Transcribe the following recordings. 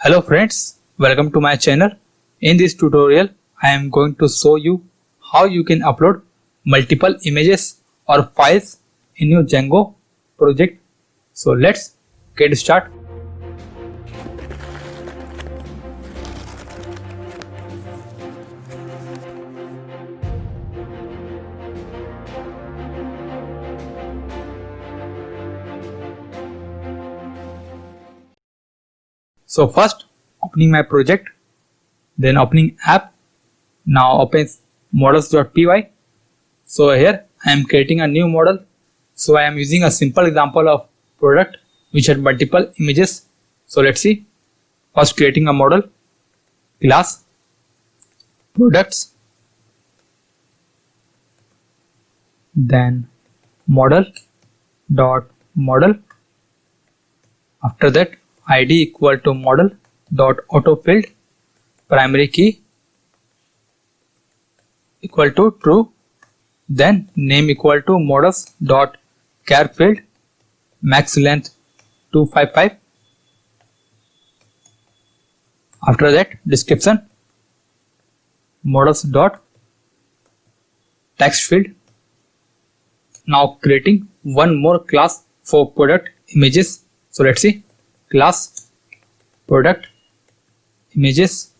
Hello friends, welcome to my channel. In this tutorial, I am going to show you how you can upload multiple images or files in your Django project. So let's get started. So first opening my project, then opening app. Now open models.py. So here I am creating a new model. So I am using a simple example of product which had multiple images. So let's see. First creating a model, class, products, then model. After that id equal to model dot autofilled, primary key equal to true, then name equal to models dot char field, max length 255. After that description, models dot text field. Now creating one more class for product images. So let's see, class product images,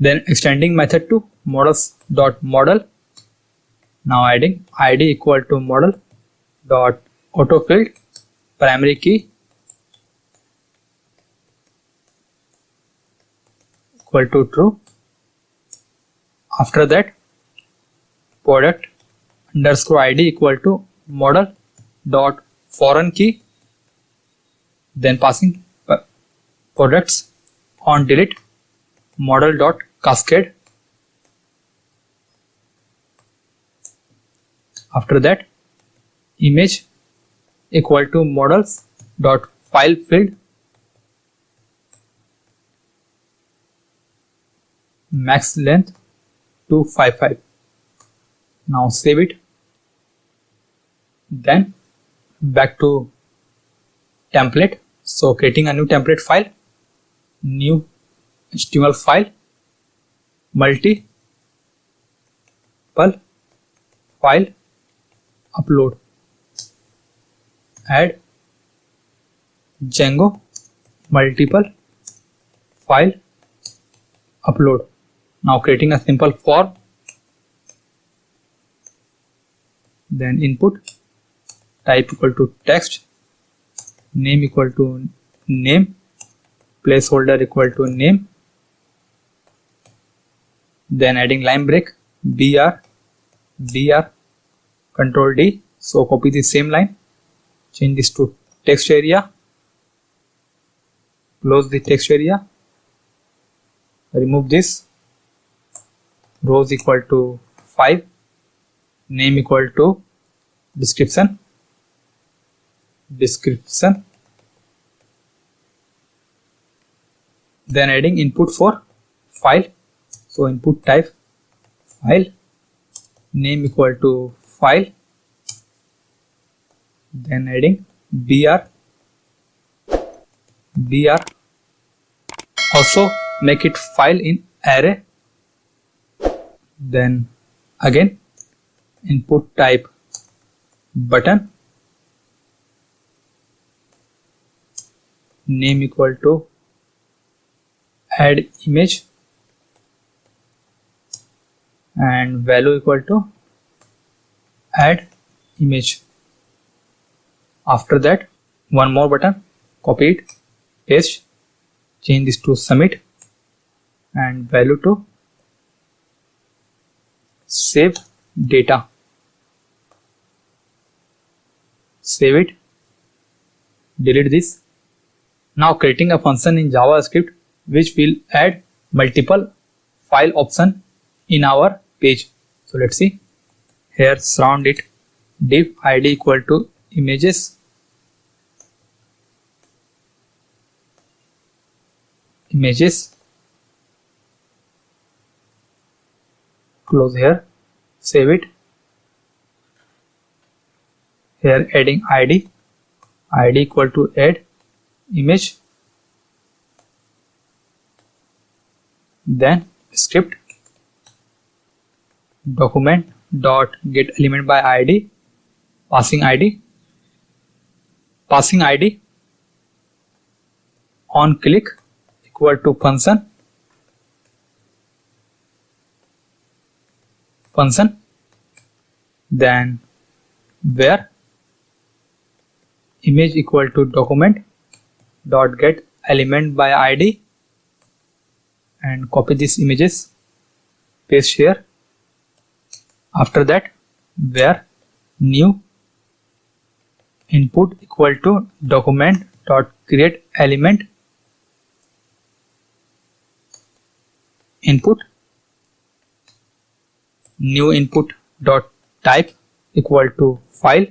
then extending method to models.model. Now adding id equal to model dot autofilled, primary key equal to true. After that product underscore id equal to model dot foreign key, then passing products on delete model dot cascade. After that image equal to models dot file field, max length 255. Now save it. Then back to template. So creating a new template file, new HTML file, multiple file, upload, add Django multiple file, upload. Now creating a simple form, then input type equal to text, name equal to name, placeholder equal to name, then adding line break br, control D. So copy the same line, change this to text area, close the text area, remove this, rows equal to 5, name equal to description, then adding input for file. So input type file, name equal to file, then adding br, also make it file in array, then again input type button, name equal to add image, and value equal to add image. After that one more button, copy it, paste, change this to submit, and value to save data. Save it, delete this. Now creating a function in JavaScript which will add multiple file option in our page. So let's see, here surround it, div id equal to images, close here, save it, Here adding id equal to add image, then script document dot get element by id, passing id on click equal to function, then where image equal to document dot get element by id, and copy these images, paste here. After that, where new input equal to document dot create element input, new input dot type equal to file,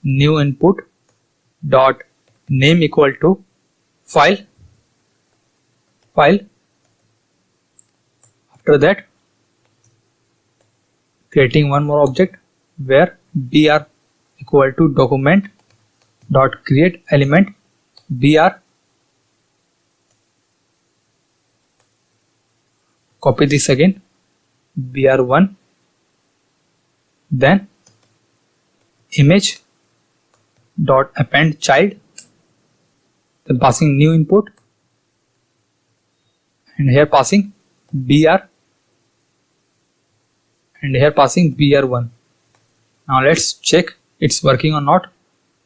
new input dot name equal to file. After that, creating one more object where br equal to document dot create element br, copy this again, br1, then image dot append child, then passing new input, and here passing br, and here passing br1. Now let's check it's working or not.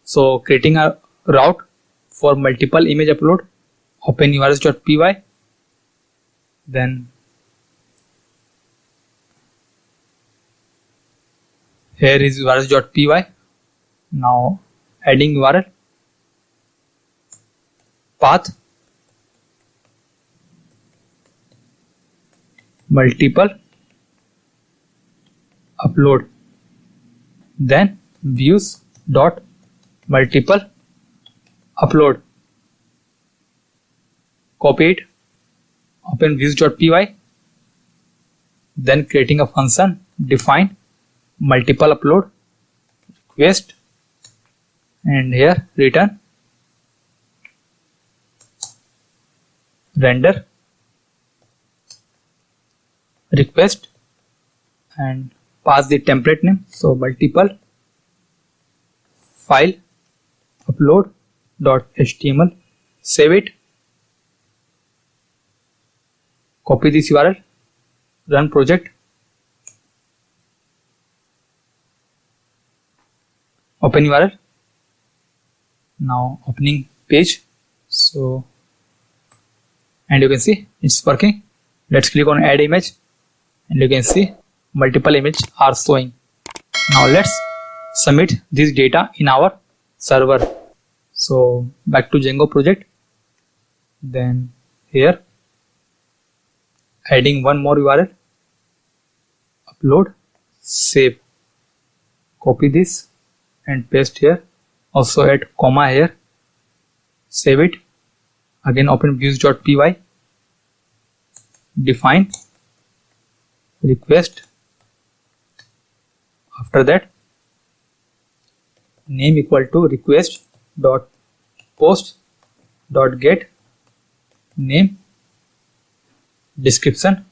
So creating a route for multiple image upload, open urs.py, then here is urs.py. Now adding URL, path, multiple upload, then views dot multiple upload, copy it, open views.py, then creating a function, define multiple upload request, and here return render request, and pass the template name, so multiple file upload dot html, save it, copy this URL, run project, open URL. Now opening page, so and you can see it's working. Let's click on add image, and you can see multiple images are showing. Now let's submit this data in our server. So back to Django project, then here adding one more URL, upload, save, copy this and paste here, also add comma here, save it, again open views.py, define request, after that name equal to request dot post dot get name, description,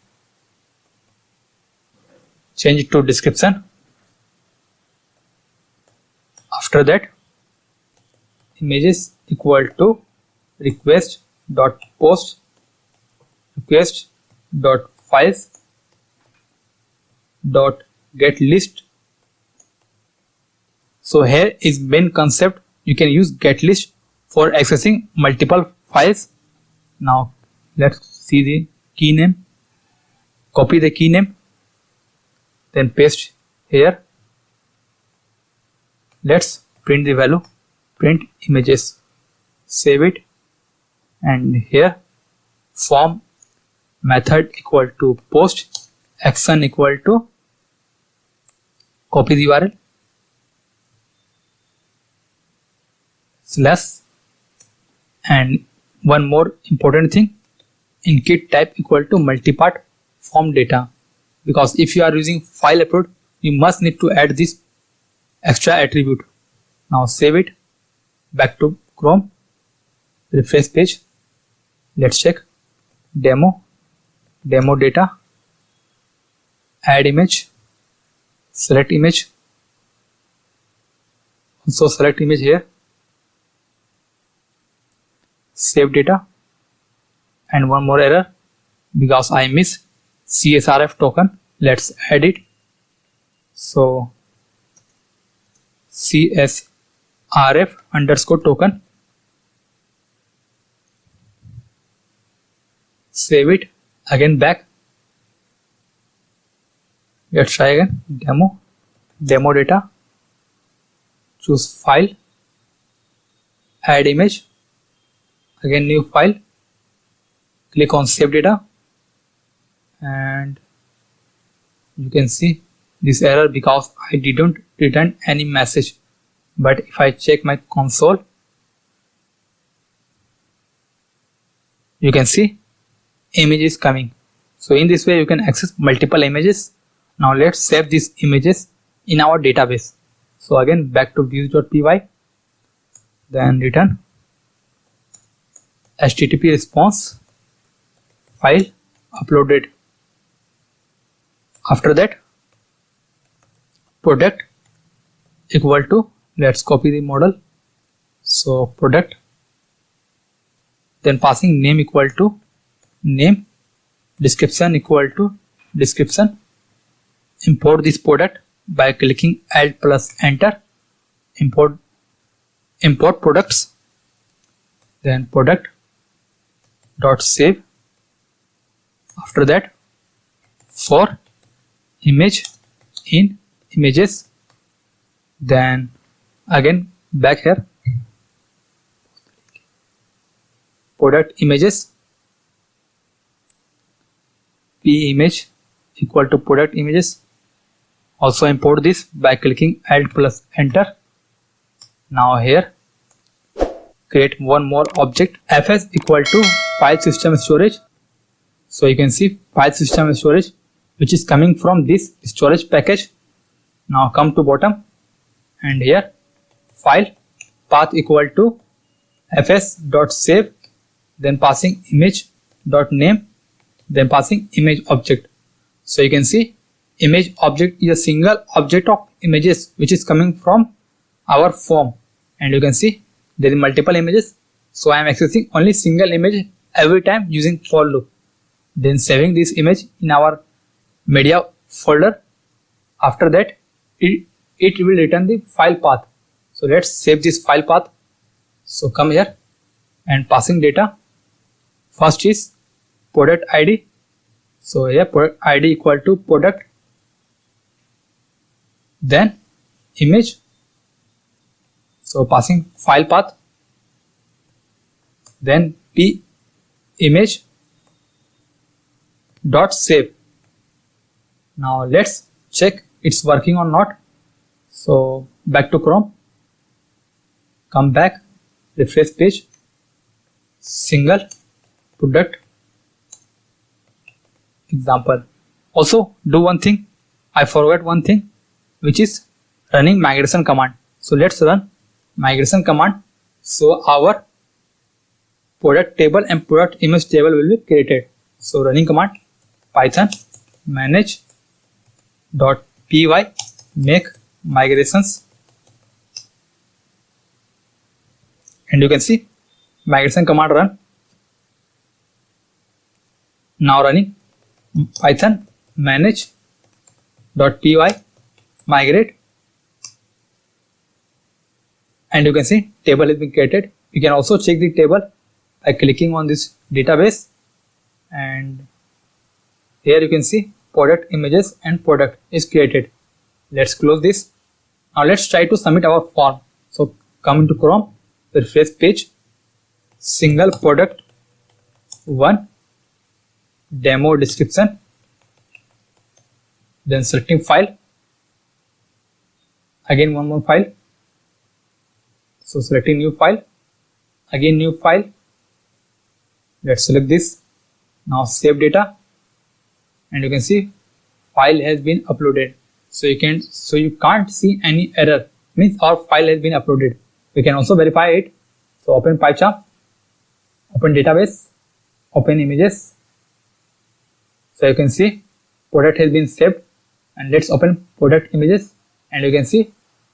change it to description, after that images equal to request dot post request dot files dot get list. So here is main concept. You can use get list for accessing multiple files. Now let's see the key name, copy the key name, then paste here. Let's print the value, print images, save it, and here form method equal to post, action equal to copy the URL slash, and one more important thing, include type equal to multipart form data, because if you are using file upload you must need to add this extra attribute. Now save it, back to Chrome, refresh page. Let's check demo data, add image, select image, also select image here, save data, and one more error because I miss CSRF token. Let's add it. So CSRF underscore token, save it, again back. Let's try again, demo data, choose file, add image, again new file, click on save data, and you can see this error because I didn't return any message. But if I check my console, you can see image is coming. So in this way you can access multiple images. Now let's save these images in our database. So again back to views.py, then return HTTP response file uploaded. After that, product equal to, let's copy the model. So product, then passing name equal to name, description equal to description. Import this product by clicking Alt plus enter. Import products, then product dot save. After that, for image in images, then again back here, product images, p image equal to product images. Also import this by clicking Alt plus enter. Now here create one more object, fs equal to file system storage. So you can see file system storage which is coming from this storage package. Now come to bottom, and here file path equal to fs.save, then passing image.name, then passing image object. So you can see image object is a single object of images which is coming from our form, and you can see there is multiple images. So I am accessing only single image every time using for loop, then saving this image in our media folder. After that it will return the file path. So let's save this file path. So come here and passing data. First is product ID. So here product ID equal to product, then image. So passing file path, then p image dot save. Now let's check it's working or not. So back to Chrome, come back, refresh page, single product example. Also do one thing, I forgot one thing, which is running migration command. So let's run migration command. So our product table and product image table will be created. So running command python manage .py make migrations, and you can see migration command run. Now running python manage .py migrate, and you can see table has been created. You can also check the table by clicking on this database, and here you can see product images and product is created. Let's close this. Now let's try to submit our form. So come into Chrome, refresh page, single product one demo description, then selecting file, again one more file. So selecting new file, again new file. Let's select this. Now save data, and you can see file has been uploaded. so you can't see any error, means our file has been uploaded. We can also verify it. So open PyCharm, open database, open images. So you can see product has been saved, and let's open product images, and you can see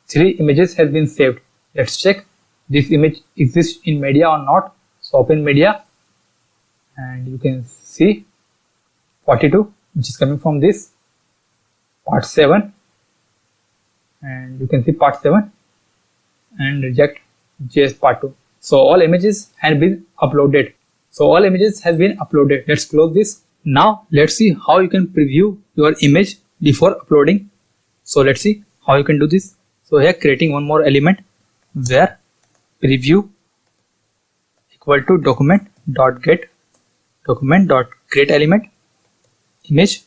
3 images has been saved. Let's check this image exists in media or not. So open media, and you can see 42, which is coming from this part 7, and you can see part 7 and reject JS part 2. So all images have been uploaded. Let's close this. Now let's see how you can preview your image before uploading. So let's see how you can do this. So here creating one more element where preview equal to document.get document.create element image,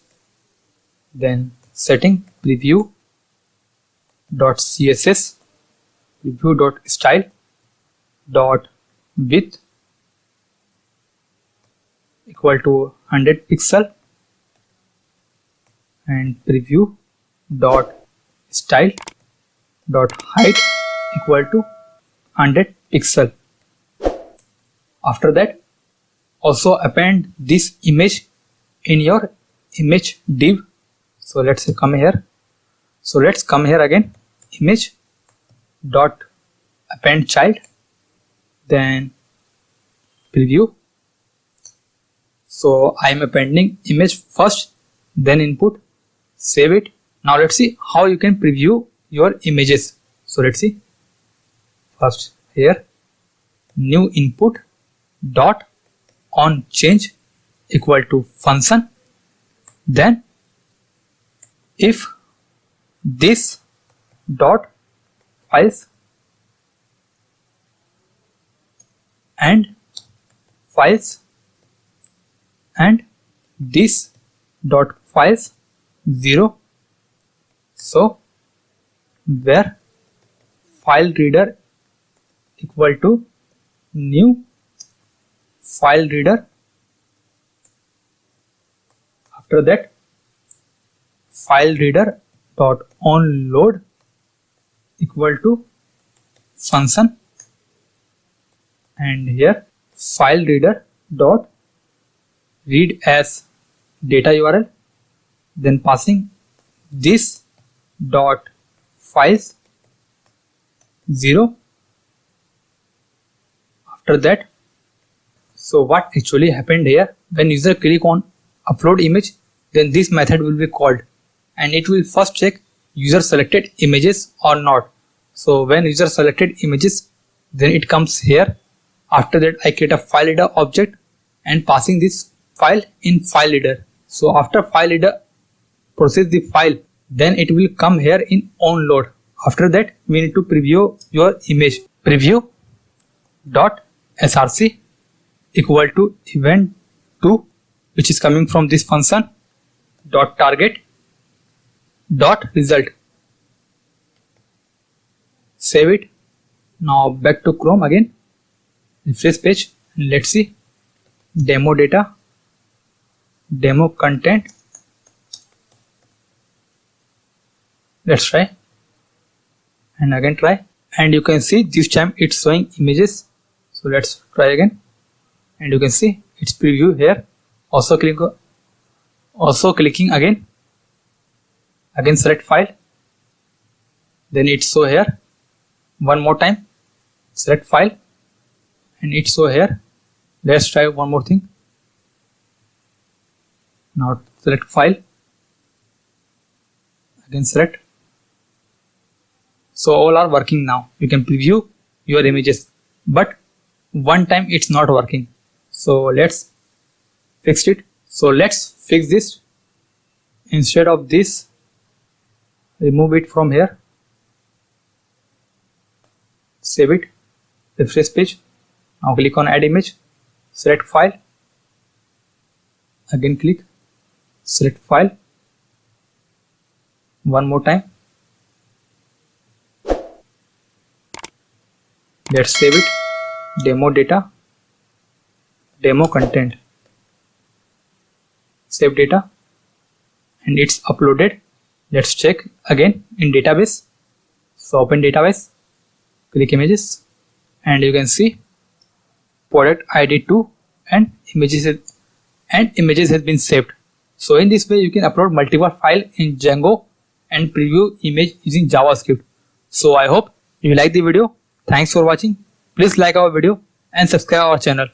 then setting preview.css preview.style .width equal to 100 pixel and preview.style.height equal to 100 pixel. After that, also append this image in your image div. So let's say come here. So let's come here again, image dot append child, then preview. So I am appending image first, then input, save it. Now let's see how you can preview your images. So let's see. First here, new input dot on change equal to function, then if this dot files and this dot files 0, so where file reader equal to new file reader. After that, file reader dot on load equal to function, and here file reader dot read as data URL, then passing this dot files 0. After that, so what actually happened here, when user click on upload image, then this method will be called, and it will first check user selected images or not. So when user selected images, then it comes here. After that, I create a file reader object and passing this file in file reader. So after file reader process the file, then it will come here in on load. After that, we need to preview your image. Preview dot src equal to event 2, which is coming from this function dot target dot result. Save it. Now back to Chrome again, refresh page, and let's see demo data, demo content. Let's try and again try, and you can see this time it's showing images. So let's try again, and you can see it's preview here. Also clicking again select file, then it's show here. One more time, select file, and it's show here. Let's try one more thing. Now select file, again select. So all are working now. You can preview your images, but one time it's not working. So let's fix it. So let's fix this. Instead of this, remove it from here, save it, refresh page. Now click on add image, select file, again click, select file, one more time. Let's save it, demo data, demo content, save data, and it's uploaded. Let's check again in database. So open database, click images, and you can see product ID 2 and images has been saved. So in this way you can upload multiple files in Django and preview image using JavaScript. So I hope you like the video. Thanks for watching. Please like our video and subscribe our channel.